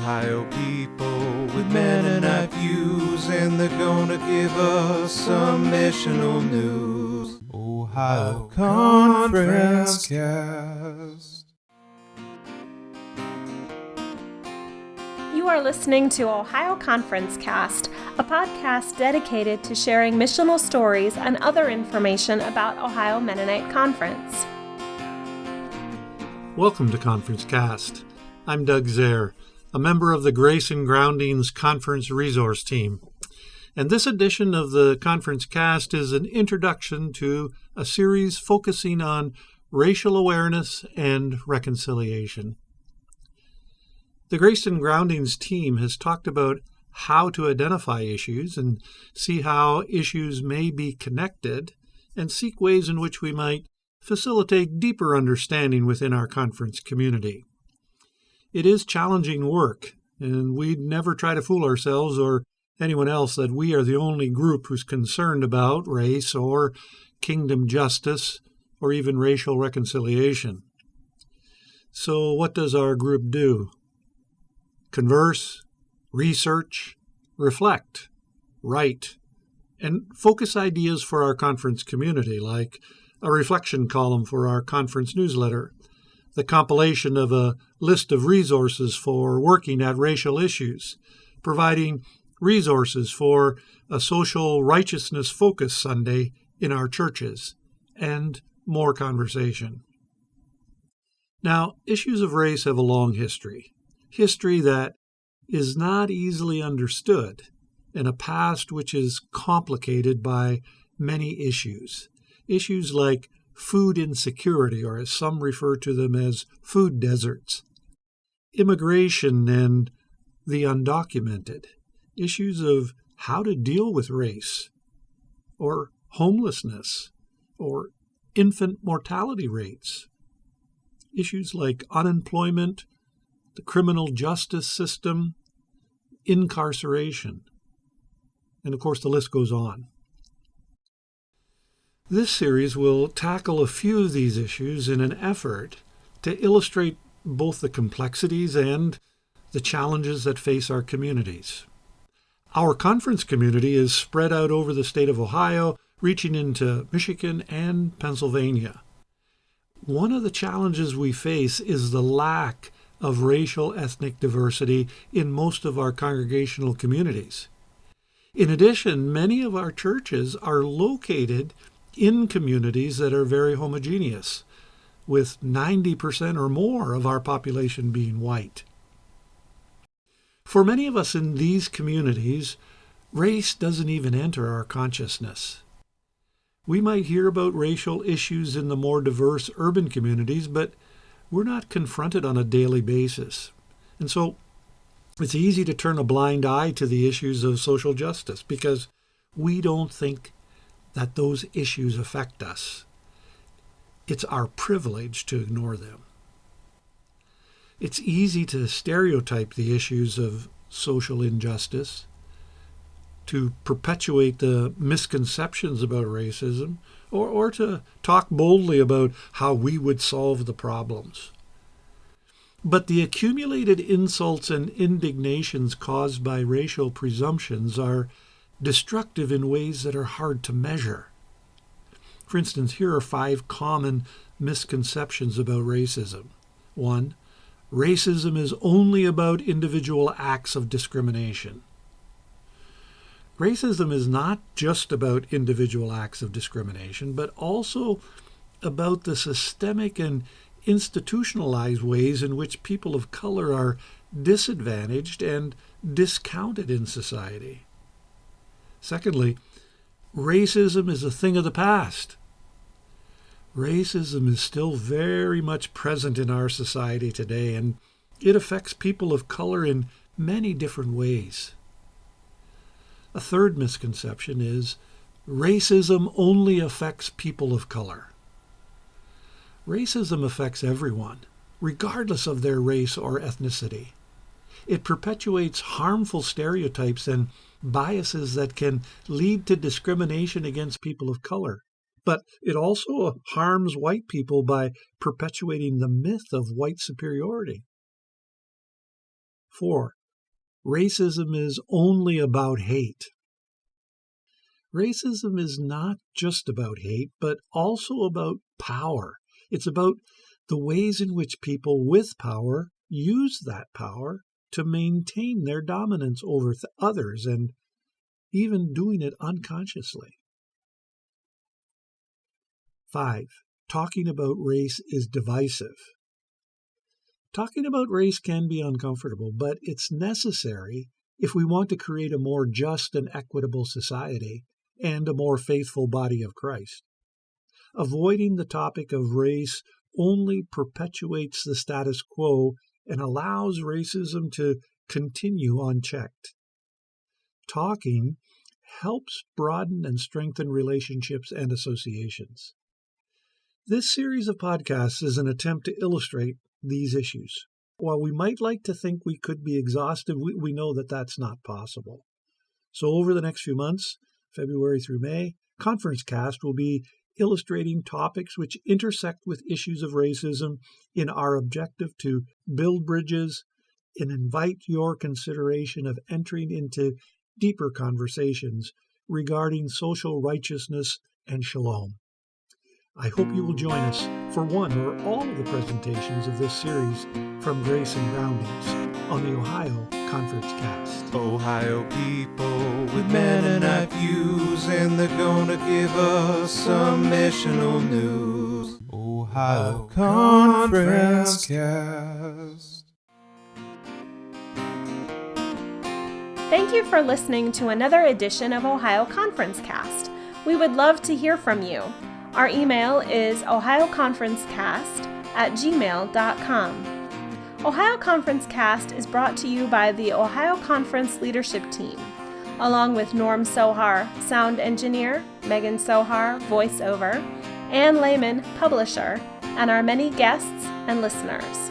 Ohio people with Mennonite views, and they're gonna give us some missional news. Ohio Conference Cast. You are listening to Ohio Conference Cast, a podcast dedicated to sharing missional stories and other information about Ohio Mennonite Conference. Welcome to Conference Cast. I'm Doug Zehr, a member of the Grace Groundings Conference Resource Team. And this edition of the Conference Cast is an introduction to a series focusing on racial awareness and reconciliation. The Grace Groundings team has talked about how to identify issues and see how issues may be connected and seek ways in which we might facilitate deeper understanding within our conference community. It is challenging work, and we'd never try to fool ourselves or anyone else that we are the only group who's concerned about race or kingdom justice or even racial reconciliation. So what does our group do? Converse, research, reflect, write, and focus ideas for our conference community, like a reflection column for our conference newsletter, the compilation of a list of resources for working at racial issues, providing resources for a social righteousness focus Sunday in our churches, and more conversation. Now, issues of race have a long history that is not easily understood, and a past which is complicated by many issues. Issues like food insecurity, or as some refer to them as food deserts, immigration and the undocumented, issues of how to deal with race, or homelessness, or infant mortality rates, issues like unemployment, the criminal justice system, incarceration, and of course the list goes on. This series will tackle a few of these issues in an effort to illustrate both the complexities and the challenges that face our communities. Our conference community is spread out over the state of Ohio, reaching into Michigan and Pennsylvania. One of the challenges we face is the lack of racial ethnic diversity in most of our congregational communities. In addition, many of our churches are located in communities that are very homogeneous, with 90% or more of our population being white. For many of us in these communities, race doesn't even enter our consciousness. We might hear about racial issues in the more diverse urban communities, but we're not confronted on a daily basis. And so it's easy to turn a blind eye to the issues of social justice because we don't think that those issues affect us. It's our privilege to ignore them. It's easy to stereotype the issues of social injustice, to perpetuate the misconceptions about racism, or to talk boldly about how we would solve the problems. But the accumulated insults and indignations caused by racial presumptions are destructive in ways that are hard to measure. For instance, here are 5 common misconceptions about racism. 1, racism is only about individual acts of discrimination. Racism is not just about individual acts of discrimination, but also about the systemic and institutionalized ways in which people of color are disadvantaged and discounted in society. Secondly, racism is a thing of the past. Racism is still very much present in our society today, and it affects people of color in many different ways. A third misconception is racism only affects people of color. Racism affects everyone, regardless of their race or ethnicity. It perpetuates harmful stereotypes and biases that can lead to discrimination against people of color. But it also harms white people by perpetuating the myth of white superiority. 4, racism is only about hate. Racism is not just about hate, but also about power. It's about the ways in which people with power use that power to maintain their dominance over others, and even doing it unconsciously. 5. Talking about race is divisive. Talking about race can be uncomfortable, but it's necessary if we want to create a more just and equitable society and a more faithful body of Christ. Avoiding the topic of race only perpetuates the status quo and allows racism to continue unchecked. Talking helps broaden and strengthen relationships and associations. This series of podcasts is an attempt to illustrate these issues. While we might like to think we could be exhaustive, we know that that's not possible. So over the next few months, February through May, Conference Cast will be illustrating topics which intersect with issues of racism in our objective to build bridges and invite your consideration of entering into deeper conversations regarding social righteousness and shalom. I hope you will join us for one or all of the presentations of this series from Grace and Groundings on the Ohio Conference Cast. Ohio people with Mennonite views, and they're gonna give us some missional news. Ohio Conference Cast. Thank you for listening to another edition of Ohio Conference Cast. We would love to hear from you. Our email is ohioconferencecast@gmail.com. Ohio Conference Cast is brought to you by the Ohio Conference Leadership Team, along with Norm Sohar, sound engineer, Megan Sohar, voiceover, Ann Lehman, publisher, and our many guests and listeners.